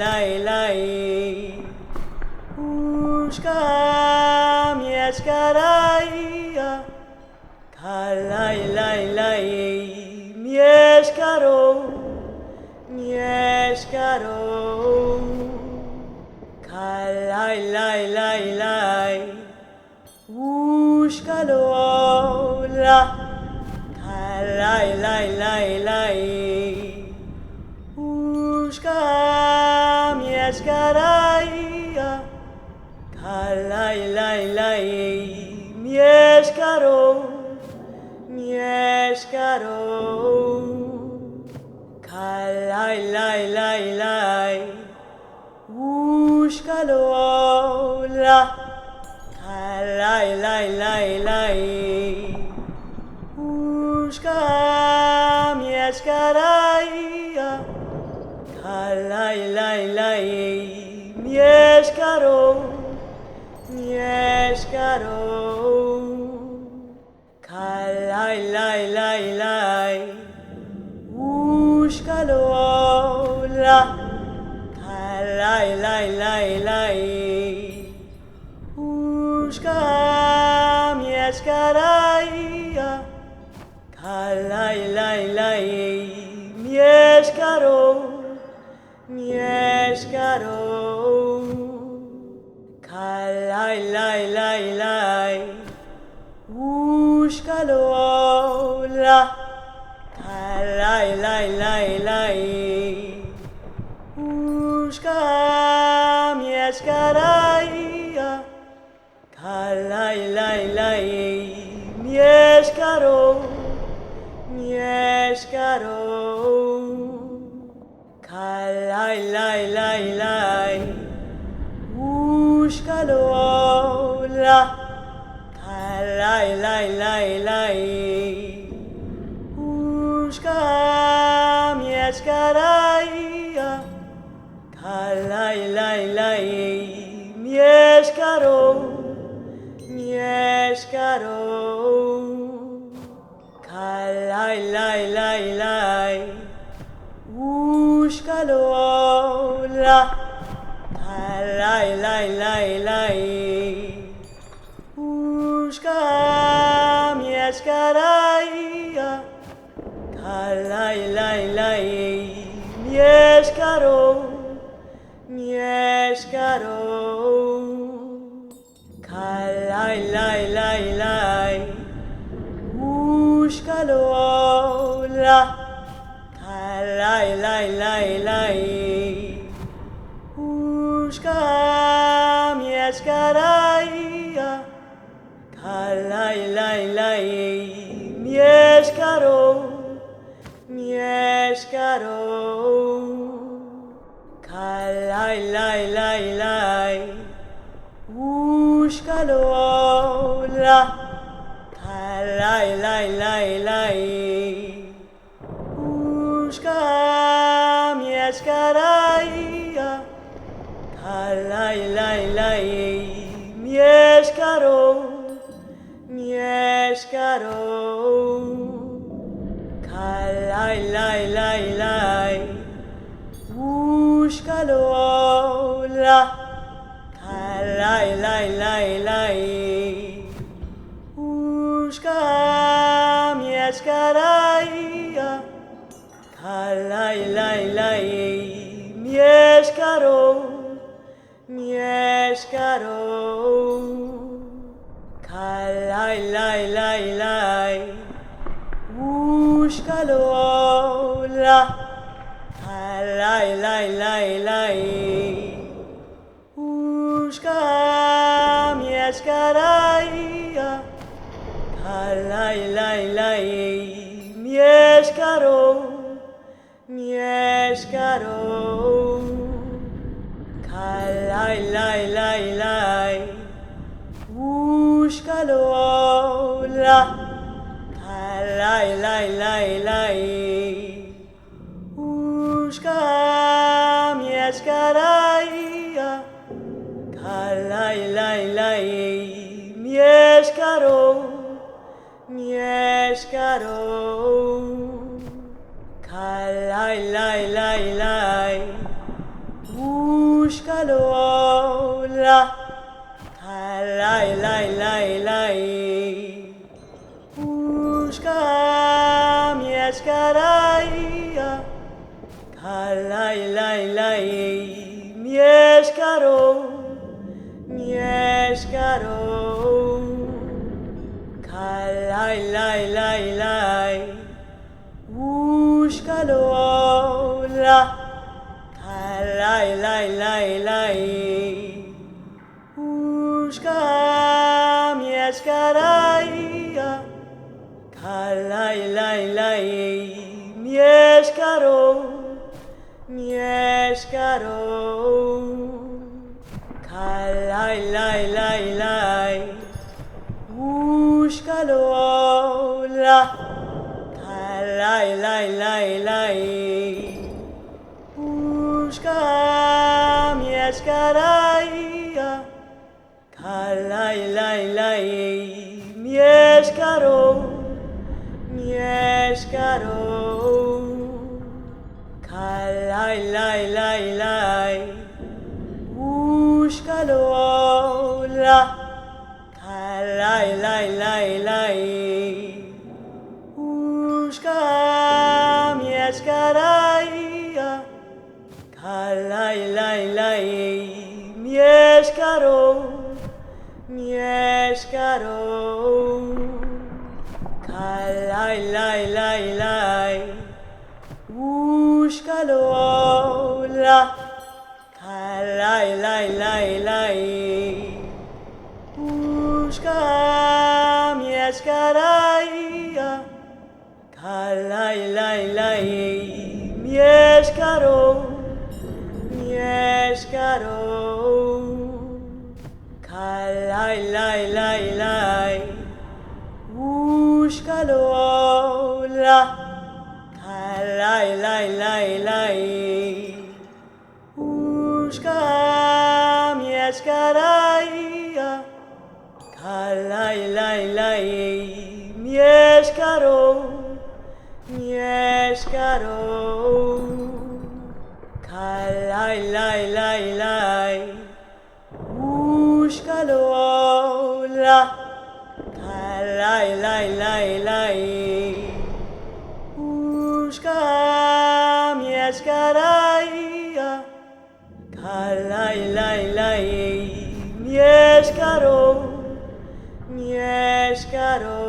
lai lai Ushka mieszkaraia Kalai lai lai Mieszkaro Mieszkaro Kalai lai lai lai Ushkalola Kalai lai lai lai Ushka mieszkaraia Kalai lai lai Mieszkaro Mieszkaro Kalai lai lai lai Ushkalola Kalai lai lai lai Ushka mieszkaraia Kalai lai lai Mieszkaro Mieszkaro Kalai lai lai lai Ushkalola Kalai lai lai lai Ushka mieszkaraia Kalai lai lai Mieszkaro Mieszkaro Kalai lai lai lai Ushkalola Kalai lai lai lai Ushka mieszkaraia Kalai lai lai Mieszkaro Mieszkaro Kalai lai lai lai Ushkalola Kalai lai lai lai Ushka mieszkaraia Kalai lai lai Mieszkaro Mieszkaro Kalai lai lai lai Ushkalola Kalai lai lai lai Ushka mieszkaraia Kalai lai lai Mieszkaro Mieszkaro Kalai lai lai lai Ushkalola Kalai lai lai lai Ushka mieszkaraia Kalai lai lai Mieszkaro Mieszkaro Kalai lai lai lai Ushkalola Kalai lai lai lai Ushka mieszkaraia Kalai lai lai Mieszkaro Mieszkaro Kalai lai lai lai Ushkalola Kalai lai lai lai Ushka mieszkaraia Kalai lai lai Mieszkaro Mieszkaro Kalai lai lai lai Ushkalola Kalai lai lai lai Ushka mieszkaraia Kalai lai lai Mieszkaro Mieszkaro Kalai lai lai lai Ushkalola Kalai lai lai lai Ushka mieszkaraia Kalai lai lai Mieszkaro Mieszkaro Kalai lai lai lai Ushkalola, kalai lai lai lai. Ushka mieszkaraya, kalai lai lai. Mieszkaro, mieszkaro, kalai lai lai lai. Ushkalola, kalai lai lai lai. Ushka mieszkaraya, kalai lai lai. Mieszkaro, mieszkaro, kalai lai lai lai. Ushkalola, kalai lai lai lai. Ushka mieszkaraya, kalai lai lai. Mieszkaro, mieszkaro, kalai lai lai lai. Ushkalola, kalai lai lai lai. Ushka mieszkaraya, kalai lai lai. Mieszkaro, mieszkaro, kalai lai lai lai. Ushkalola, kalai lai lai lai. Ushka mieszkaraya, kalai lai lai. Mieszkaro, mieszkaro, kalai lai lai lai. Ushkalola, kalai lai lai lai. Ushka mieszkaraya, kalai lai lai. Mieszkaro, mieszkaro, kalai lai lai lai. Ushkalola, kalai lai lai lai. Ushka mieszkaraya, kalai lai lai. Mieszkaro, mieszkaro,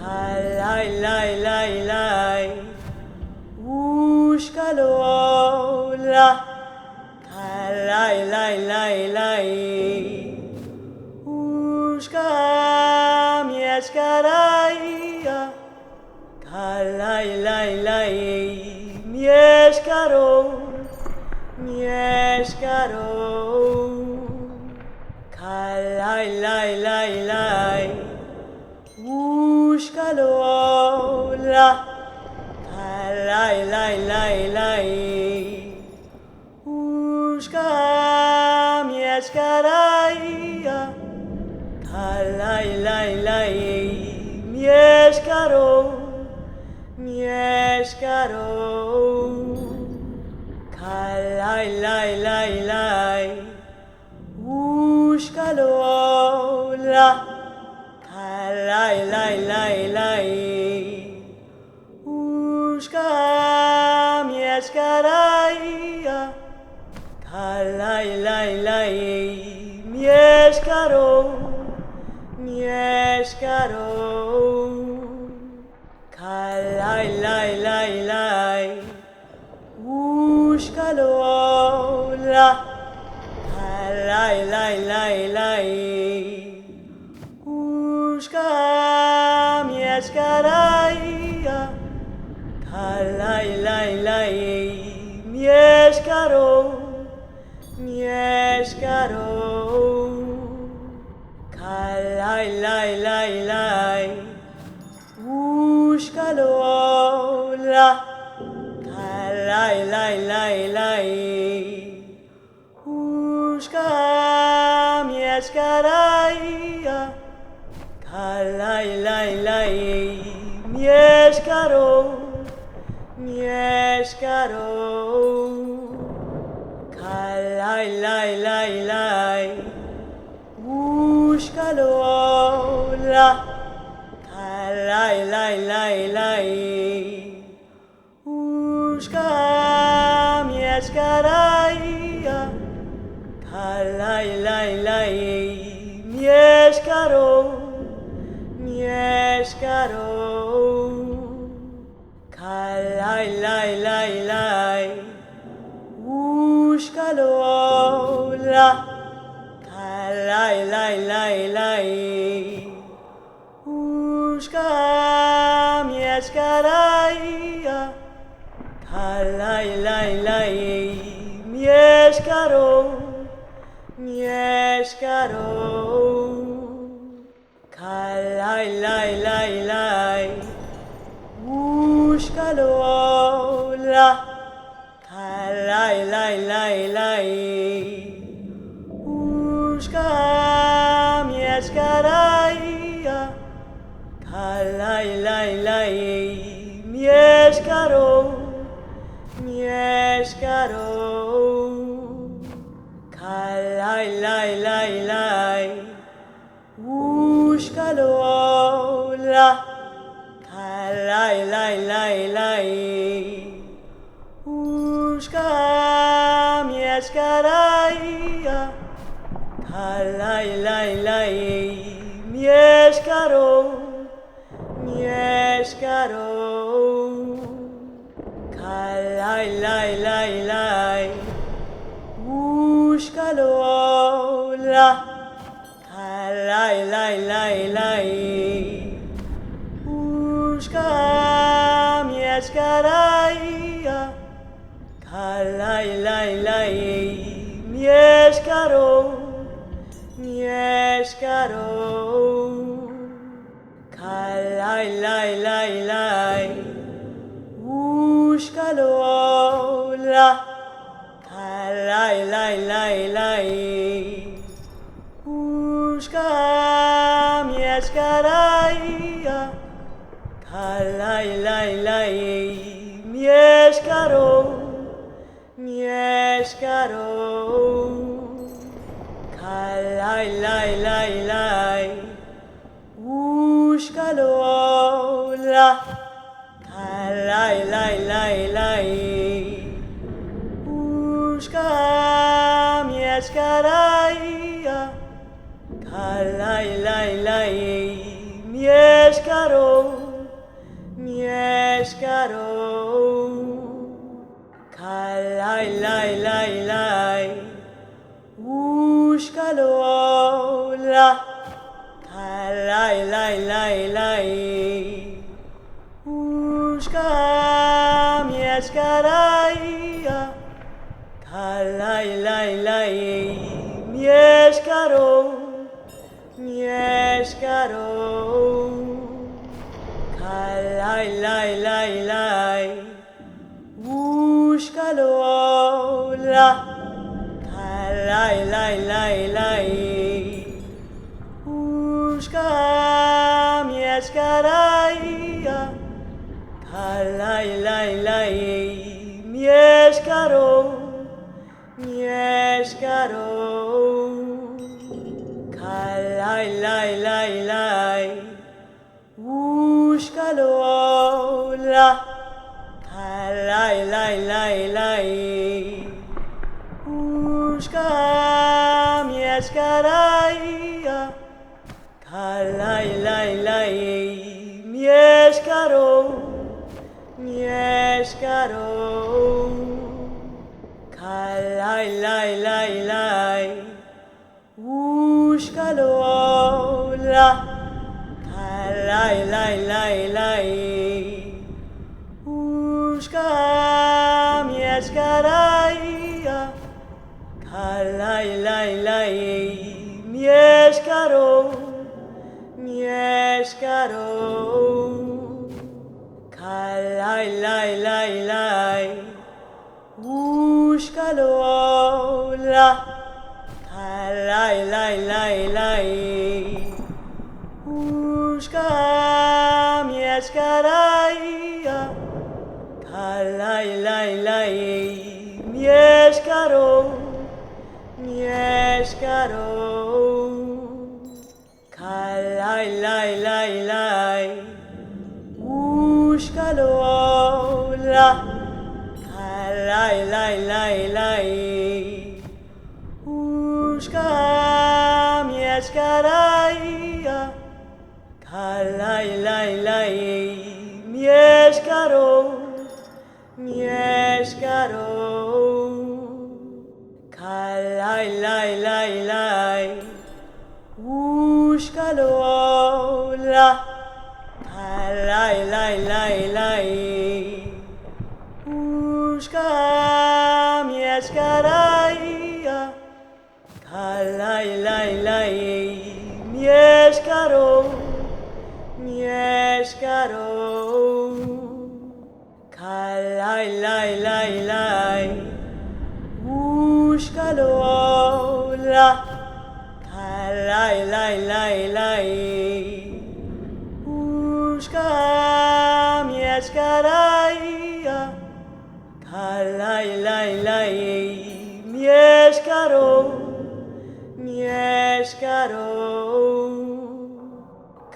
kalai lai lai lai. Ushkalola, kalai lai lai lai. Ushka mieszkaraya, kalai lai lai. Mieszkaro, mieszkaro, kalai lai lai lai. Ushkalola, kalai lai lai lai. Ushka mieszkaraya, kalai lai lai. Mieszkaro, mieszkaro, kalai lai lai lai. Ushkalola, kalai lai lai lai. Ushka mieszkaraya, kalai lai lai. Mieszkaro, mieszkaro, kalai lai lai lai. Ushkalola, kalai lai lai lai. Ushka mieszkaraya, kalai lai lai. Mieszkaro, mieszkaro, kalai lai lai lai. Ushkalola, kalai lai lai lai. Ushka mieszkaraya, kalai lai lai. Mieszkaro, mieszkaro, Ushkalola, kalai lai lai lai. Ushka mieszkaraja, kalai lai lai. Mieszkaro, mieszkaro, kalai lai lai lai. Ushkalola, kalai lai lai lai. Ushka mieszkaraja, kalai lai lai. Mieszkaro, mieszkaro, kalai lai lai lai. Ushkalola, kalai lai lai lai. Ushka mieszkaraja, kalai lai lai. Mieszkaro, mieszkaro, kalai lai lai lai. Ushkalola, kalai lai lai lai. Ushka mieszkaraja, kalai lai lai. Mieszkaro, mieszkaro, kalai lai lai lai. Ushkalola, kalai lai lai lai. Ushka mieszkaraja, kalai lai lai. Mieszkaro, mieszkaro, kalai lai lai lai. Ushkalola, kalai lai lai lai. Ushka mieszkaraja, kalai lai lai. Mieszkaro, mieszkaro, kalai lai lai lai. Ushkalola, kalai lai lai lai. Ushka mieszkaraja, kalai lai lai. Mieszkaro, mieszkaro, kalai lai lai lai. Ushkalola, kalai lai lai lai. Ushka mieszkaraja, kalai lai lai. Mieszkaro, mieszkaro, kalai lai lai lai. Ushkalola, kalai lai lai lai. Ushka mieszkaraja, kalai lai lai. Mieszkaro, mieszkaro, kalai lai lai lai. Ushkalola, kalai lai lai lai. Ushka mieszkaraja, kalai lai lai. Mieszkaro, mieszkaro, kalai lai lai lai. Ushkalola, kalai lai lai lai. Ushka mieszkaraja, kalai lai lai. Mieszkaro, mieszkaro, kalai lai lai lai. Ushkalola, kalai lai lai lai. Ushka mieszkaraja, kalai lai lai. Mieszkaro, mieszkaro, Kalai lai lai lai. Ushka mieszkaraja. Kalai lai lai. Mieszkaro. Mieszkaro. Kalai lai lai lai. Ushka lola. Kalai lai lai lai. Ushka mieszkaraja. Kalai lai lai. Mieszkaro. Mieszkaro. Kalai lai lai lai. Ushka lola. Kalai lai lai lai. Ushka mieszkaraja. Kalai lai lai. Mieszkaro. Mieszkaro.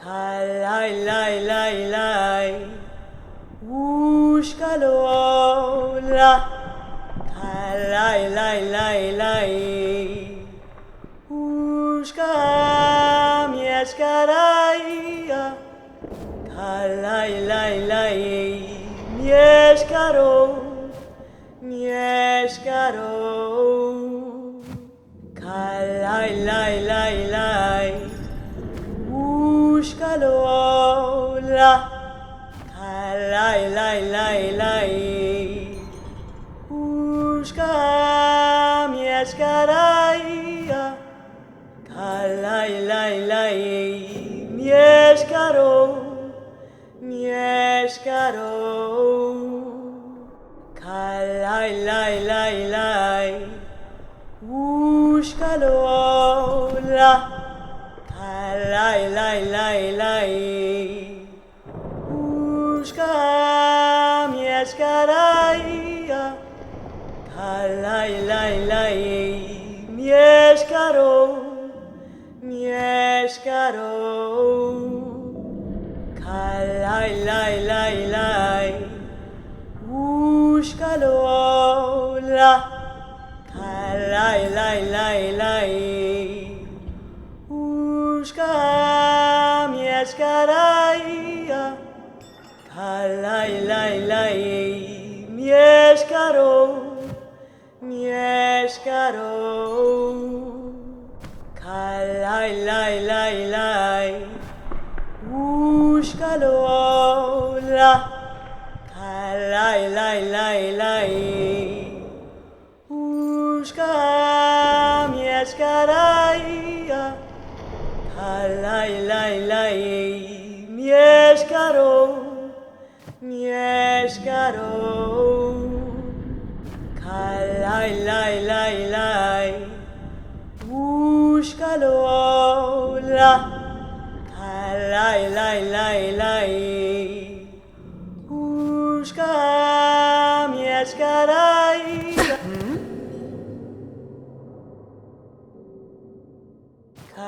Kalai lai lai lai. Ushka lola. Kalai lai lai lai. Ushka mieszkaraja. Kalai lai lai. Mieszkaro. Mieszkaro. Kalai lai lai lai. Ushka lola. Kalai lai lai lai. Ushka mieszkaraja. Kalai lai lai. Mieszkaro. Mieszkaro. Kalai lai lai lai. Ushka lola. Kalai lai lai lai. Ushka mieszkaraja. Kalai lai lai. Mieszkaro. Mieszkaro. Kalai lai lai lai. Ushka lola. Kalai lai lai lai. Ushka mieszkaraja. Kalai lai lai. Mieszkaro. Mieszkaro. Kalai lai lai lai. Ushka lola. Kalai lai lai lai. Ushka mieszkaraja. Kalai lai lai. Mieszkaro. Mieszkaro. Kalai lai lai lai. Ushka lola. Kalai lai lai lai. Ushka mieszkaraja.